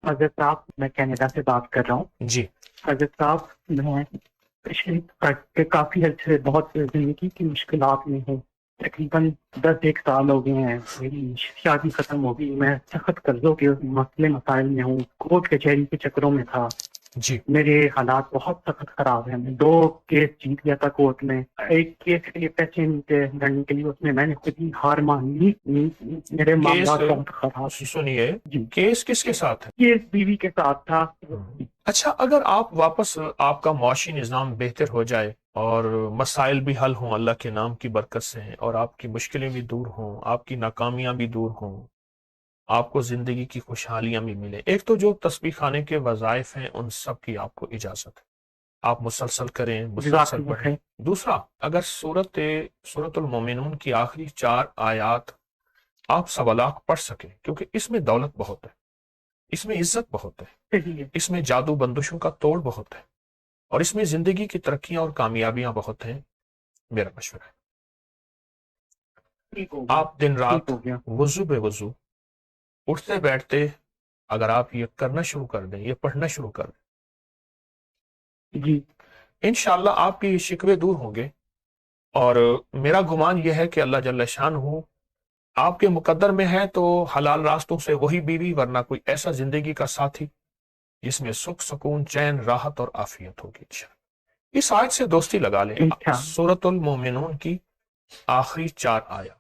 حضرت صاحب میں کینیڈا سے بات کر رہا ہوں. جی حضرت صاحب میں پچھلے کافی عرصے سے بہت زندگی کی مشکلات میں ہوں. تقریباً 10 سال ہو گئے ہیں. میری شادی ختم ہو گئی. میں سخت قرضوں کے مسائل میں ہوں. کورٹ کچہری کے چکروں میں تھا. جی میرے حالات بہت سخت خراب ہیں. میں 2 کیس جیت گیا تھا کورٹ میں. ایک کیس کے لیے پیسے نہیں تھے لڑنے کے لیے. اس میں نے خود ہی ہار مان لی. میرے کیس معاملات بہت خراب ہیں. سنیے، جی کیس کس کے ساتھ ہے؟ کیس بیوی کے ساتھ تھا. اچھا، اگر آپ واپس آپ کا معاشی نظام بہتر ہو جائے اور مسائل بھی حل ہوں اللہ کے نام کی برکت سے ہیں، اور آپ کی مشکلیں بھی دور ہوں، آپ کی ناکامیاں بھی دور ہوں، آپ کو زندگی کی خوشحالیاں بھی ملیں، ایک تو جو تسبیح خانے کے وظائف ہیں ان سب کی آپ کو اجازت ہے، آپ مسلسل کریں، جزاک مسلسل اللہ پڑھیں. خیر. دوسرا، اگر سورۃ المومنون کی آخری 4 آیات آپ سوالات پڑھ سکیں، کیونکہ اس میں دولت بہت ہے، اس میں عزت بہت ہے، صحیح ہے. اس میں جادو بندشوں کا توڑ بہت ہے، اور اس میں زندگی کی ترقیاں اور کامیابیاں بہت ہیں. میرا مشورہ ہے ٹھیک ہو گیا. آپ دن ٹھیک رات ہو گیا. وضو بے وضو اٹھتے بیٹھتے اگر آپ یہ کرنا شروع کر دیں، یہ پڑھنا شروع کر جی دیں، انشاءاللہ آپ کے یہ شکوے دور ہوں گے. اور میرا گمان یہ ہے کہ اللہ جل شانہ آپ کے مقدر میں ہے تو حلال راستوں سے وہی بیوی، ورنہ کوئی ایسا زندگی کا ساتھی جس میں سکھ سکون چین راحت اور عافیت ہوگی. اس آیت سے دوستی لگا لیں، انشاءاللہ. سورۃ المومنون کی آخری 4 آیات.